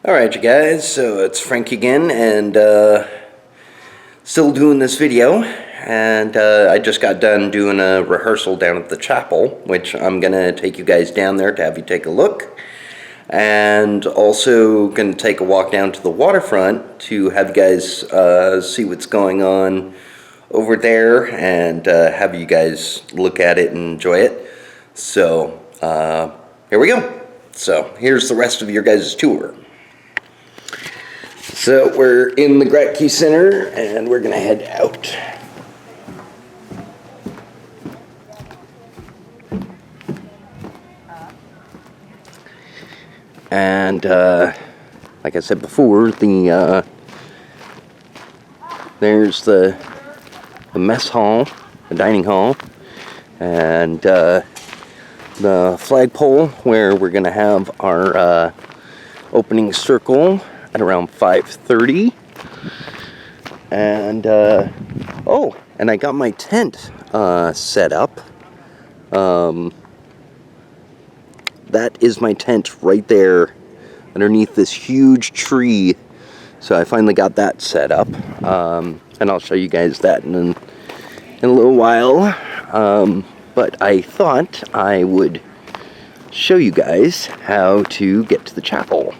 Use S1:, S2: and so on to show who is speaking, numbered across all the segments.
S1: Alright you guys, so it's Frank again, and still doing this video, and I just got done doing a rehearsal down at the chapel, which I'm gonna take you guys down there to have you take a look, and also gonna take a walk down to the waterfront to have you guys see what's going on over there, and have you guys look at it and enjoy it. So here we go. So here's the rest of your guys' tour. So we're in the Gratke Center, and we're gonna head out. And like I said before, there's the mess hall, the dining hall, and the flagpole where we're gonna have our opening circle at around 5:30, and oh, and I got my tent set up. That is my tent right there underneath this huge tree, so I finally got that set up, and I'll show you guys that in a little while, but I thought I would show you guys how to get to the chapel.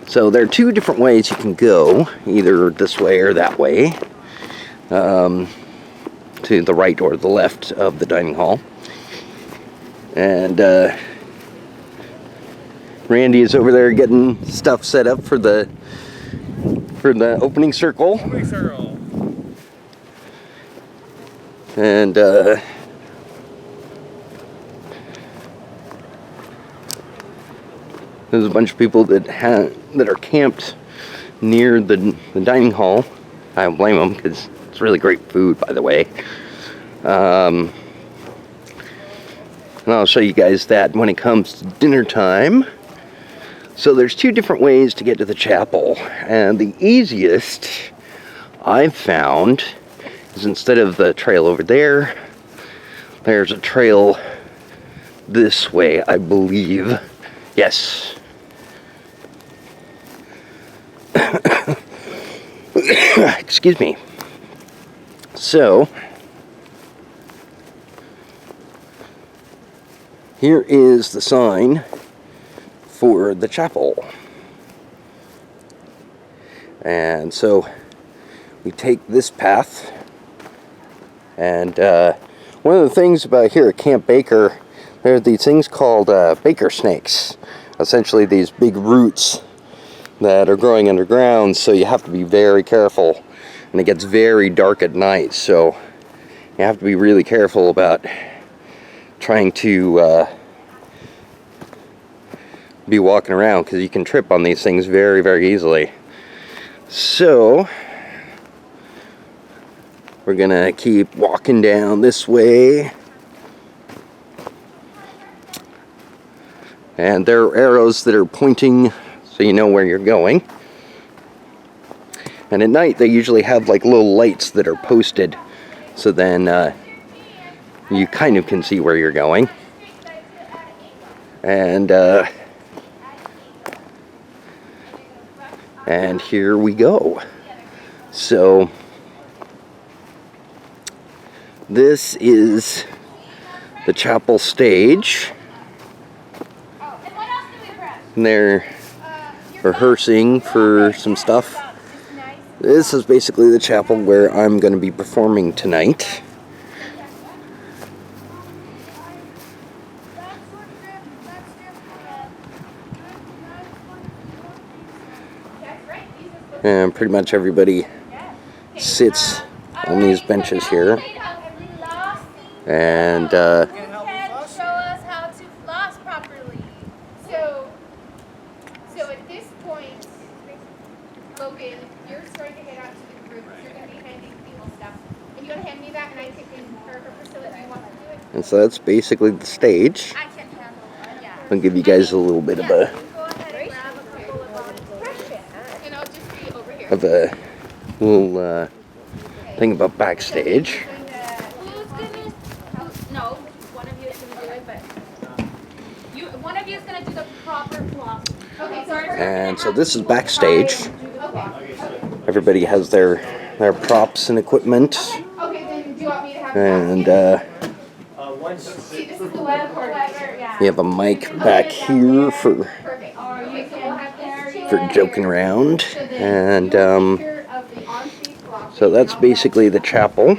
S1: So there are two different ways you can go, either this way or that way, to the right or the left of the dining hall. And Randy is over there getting stuff set up for the opening circle. And there's a bunch of people that are camped near the dining hall. I don't blame them, because it's really great food, by the way. And I'll show you guys that when it comes to dinner time. So there's two different ways to get to the chapel, and the easiest I've found is, instead of the trail over there, there's a trail this way, I believe. Yes. Excuse me. So here is the sign for the chapel. And so we take this path, and one of the things about here at Camp Baker, there are these things called baker snakes. Essentially these big roots that are growing underground, so you have to be very careful, and it gets very dark at night, so you have to be really careful about trying to be walking around, because you can trip on these things very, very easily. So we're gonna keep walking down this way, and there are arrows that are pointing so you know where you're going. And at night they usually have like little lights that are posted, so then you kind of can see where you're going. And here we go. So this is the chapel stage, and they're rehearsing for some stuff. This is basically the chapel where I'm going to be performing tonight. And pretty much everybody sits on these benches here. And
S2: show us how to floss properly. So at this point, Logan, you're starting to head out to the group. You're going to be handing people stuff. And you want to hand me that, and I take in for Priscilla if you want to do it.
S1: And so that's basically the stage.
S2: I can handle it, yeah.
S1: I'll give you guys a little bit of a little thing about backstage.
S2: No, one of you is going to do it, but one of you is going to do the proper floss.
S1: And so this is backstage. Everybody has their props and equipment. And we have a mic back here for joking around. And so that's basically the chapel.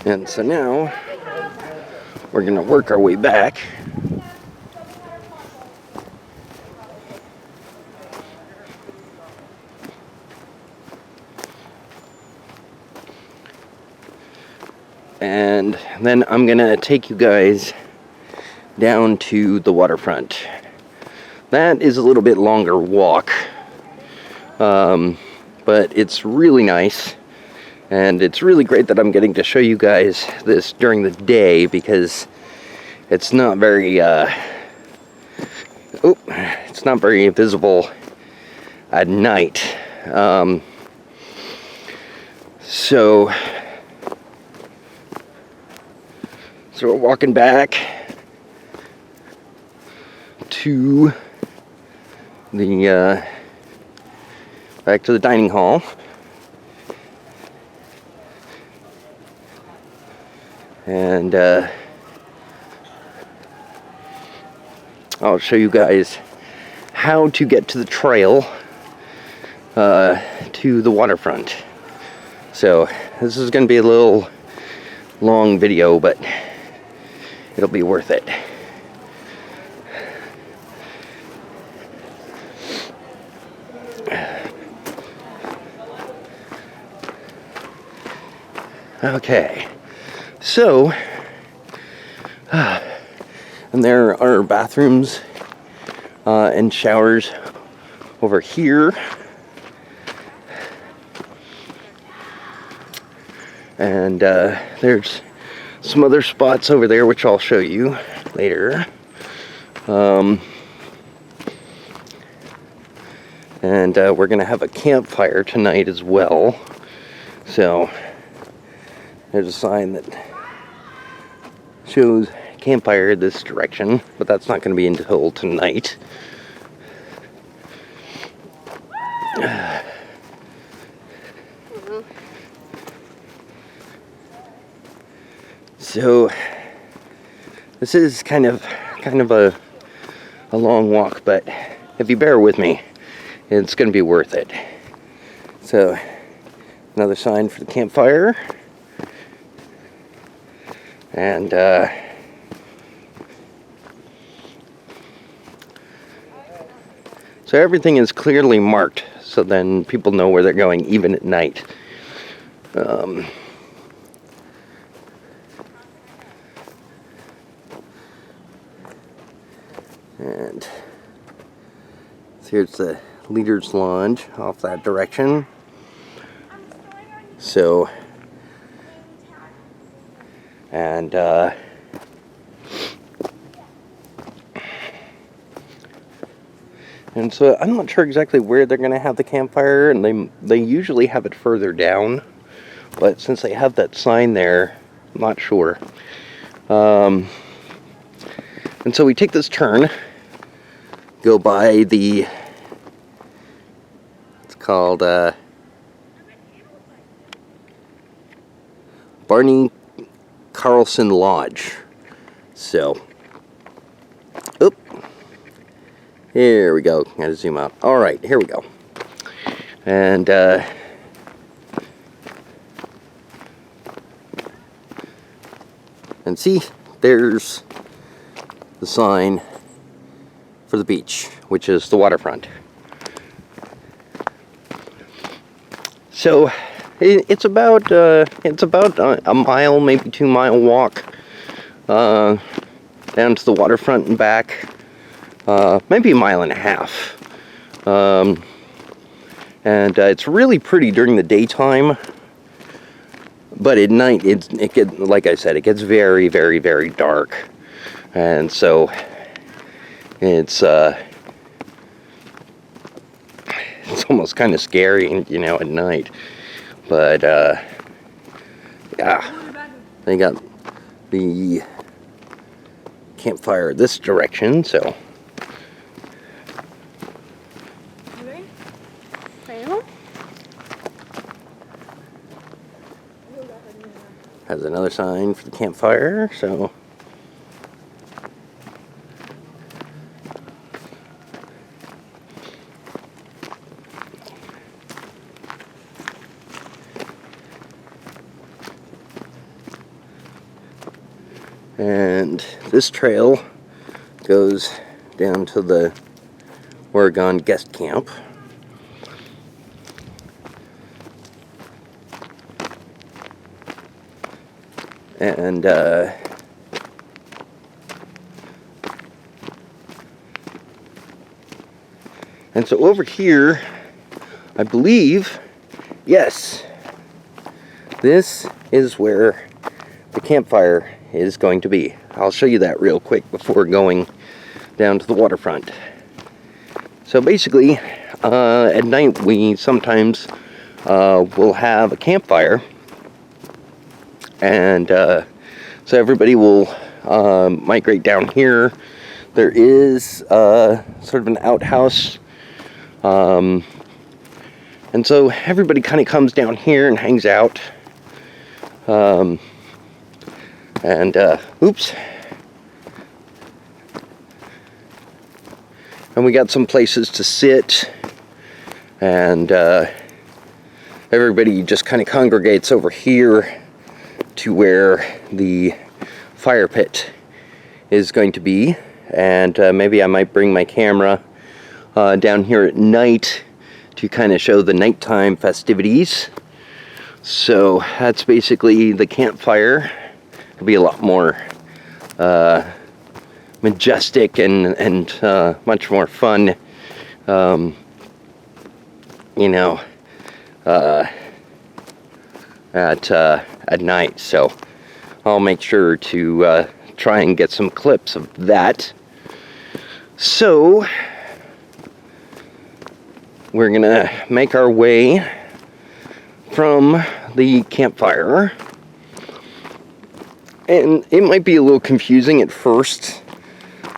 S1: And so now we're going to work our way back. And then I'm going to take you guys down to the waterfront. That is a little bit longer walk, but it's really nice. And it's really great that I'm getting to show you guys this during the day, because it's not very it's not very visible at night. So we're walking back to the dining hall. And I'll show you guys how to get to the trail to the waterfront. So this is going to be a little long video, but it'll be worth it. Okay. So, and there are bathrooms and showers over here. And there's some other spots over there, which I'll show you later. And we're going to have a campfire tonight as well. So, there's a sign that shows campfire this direction, but that's not going to be until tonight. So this is kind of a long walk, but if you bear with me, it's going to be worth it. So another sign for the campfire. And so everything is clearly marked, so then people know where they're going even at night. And so here's the leader's lounge off that direction. So, and so I'm not sure exactly where they're going to have the campfire, and they usually have it further down, but since they have that sign there, I'm not sure. And so we take this turn, go by the, it's called Barney Carlson Lodge. So, oop. Here we go. Gotta zoom out. All right, here we go. And see, there's the sign for the beach, which is the waterfront. So it's about a mile, maybe 2 mile walk down to the waterfront and back. Maybe a mile and a half. And it's really pretty during the daytime, but at night it gets, like I said, it gets very, very, very dark, and so it's almost kind of scary, you know, at night. But yeah, they got the campfire this direction, so. Has another sign for the campfire, so. And this trail goes down to the Oregon guest camp. And so over here, I believe, yes, this is where the campfire is going to be. I'll show you that real quick before going down to the waterfront. So basically, at night we sometimes will have a campfire, and so everybody will migrate down here. There is sort of an outhouse, and so everybody kind of comes down here and hangs out. Oops. And we got some places to sit, and everybody just kind of congregates over here to where the fire pit is going to be. And maybe I might bring my camera down here at night to kind of show the nighttime festivities. So that's basically the campfire. It'll be a lot more majestic and much more fun, you know, at night. So I'll make sure to try and get some clips of that. So we're gonna make our way from the campfire. And it might be a little confusing at first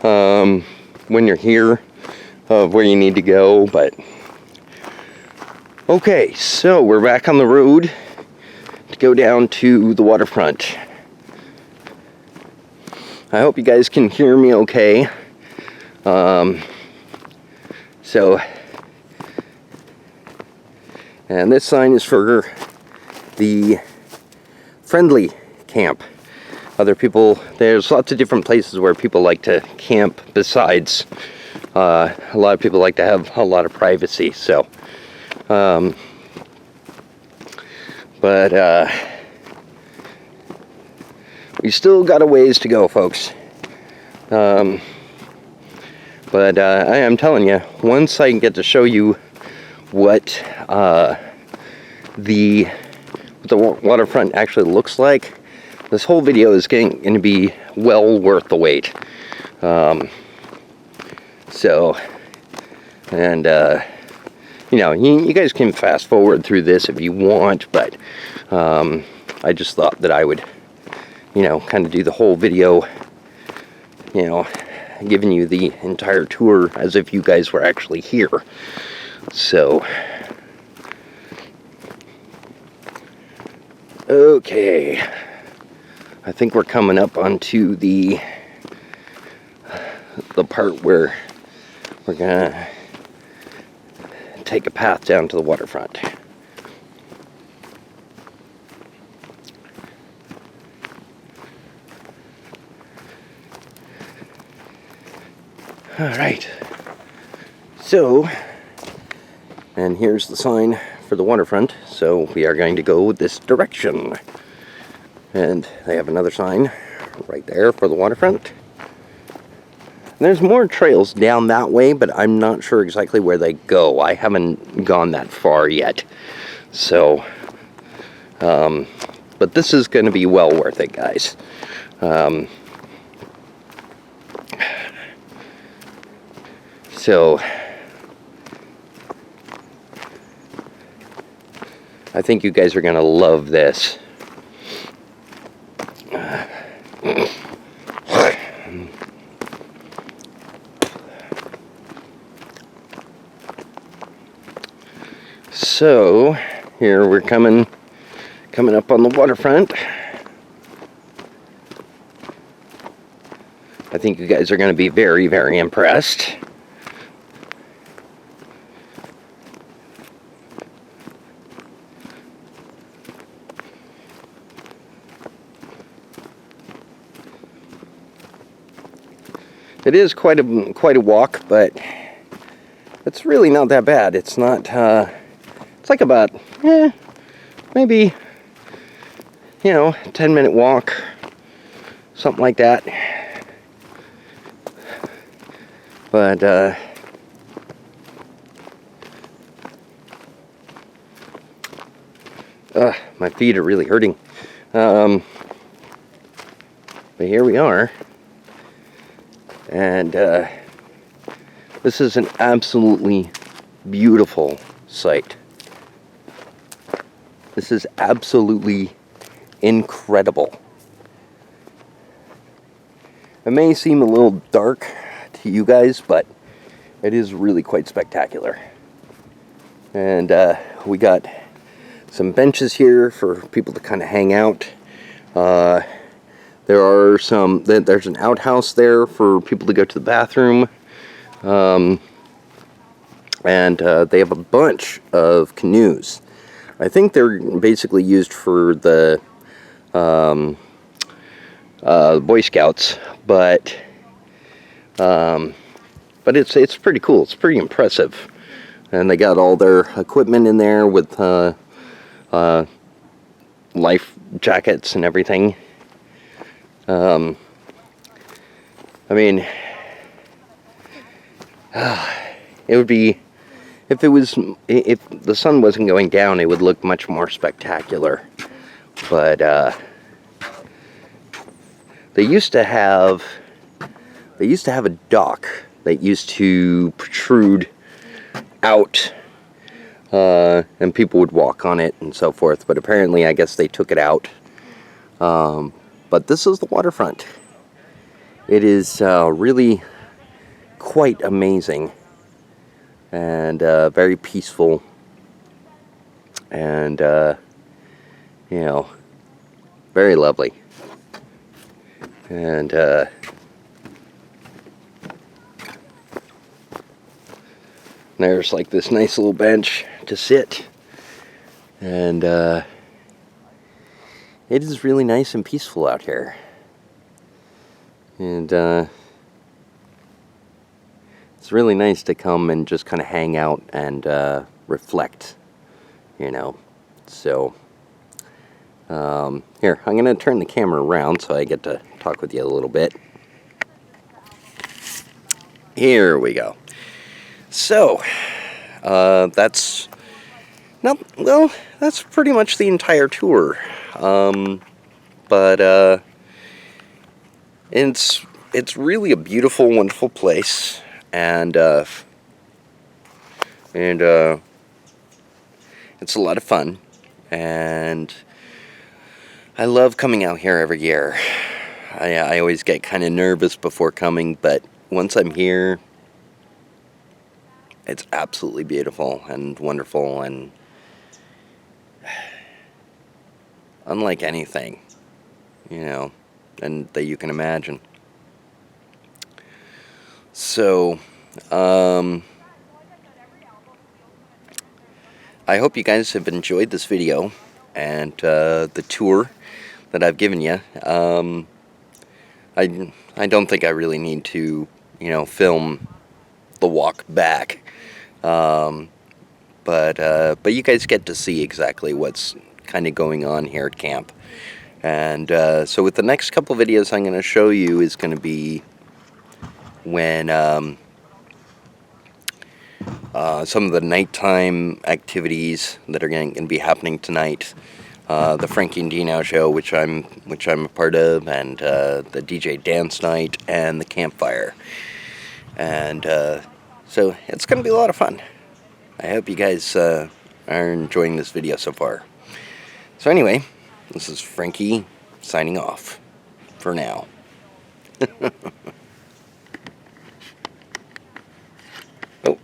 S1: when you're here of where you need to go, but okay, so we're back on the road to go down to the waterfront. I hope you guys can hear me okay. And this sign is for the friendly camp. Other people, there's lots of different places where people like to camp besides. A lot of people like to have a lot of privacy, so. But we still got a ways to go, folks. But I am telling you, once I can get to show you what the waterfront actually looks like, this whole video is going to be well worth the wait. You know, you guys can fast forward through this if you want, but I just thought that I would, you know, kind of do the whole video, you know, giving you the entire tour as if you guys were actually here. So, okay. I think we're coming up onto the part where we're gonna take a path down to the waterfront. All right. So, and here's the sign for the waterfront. So we are going to go this direction. And they have another sign right there for the waterfront. And there's more trails down that way, but I'm not sure exactly where they go. I haven't gone that far yet. So, but this is going to be well worth it, guys. I think you guys are going to love this. So, here we're coming up on the waterfront. I think you guys are going to be very, very impressed. It is quite a walk, but it's really not that bad. It's not. It's like about maybe 10-minute walk, something like that. But my feet are really hurting. But here we are. And this is an absolutely beautiful sight. This is absolutely incredible. It may seem a little dark to you guys, but it is really quite spectacular. And we got some benches here for people to kind of hang out. There's an outhouse there for people to go to the bathroom. And they have a bunch of canoes. I think they're basically used for the Boy Scouts, but it's pretty cool. It's pretty impressive. And they got all their equipment in there with life jackets and everything. I mean, it would be, if the sun wasn't going down, it would look much more spectacular. But they used to have a dock that used to protrude out, and people would walk on it and so forth. But apparently, I guess they took it out. But this is the waterfront. It is really quite amazing and very peaceful, and very lovely. And there's like this nice little bench to sit, and it is really nice and peaceful out here. And it's really nice to come and just kind of hang out and reflect, So, here, I'm going to turn the camera around so I get to talk with you a little bit. Here we go. So, that's pretty much the entire tour. But it's really a beautiful, wonderful place, and it's a lot of fun, and I love coming out here every year. I always get kind of nervous before coming, but once I'm here, it's absolutely beautiful and wonderful and unlike anything, and that you can imagine. So, I hope you guys have enjoyed this video and the tour that I've given you. I don't think I really need to, film the walk back. But you guys get to see exactly what's kind of going on here at camp. And so with the next couple videos I'm going to show you is going to be when some of the nighttime activities that are going to be happening tonight. The Frankie and Dino show, which I'm a part of, and the DJ dance night and the campfire. And so it's going to be a lot of fun. I hope you guys are enjoying this video so far. So anyway, this is Frankie signing off for now. Oh,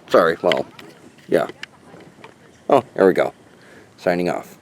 S1: sorry, well, yeah. Oh, there we go. Signing off.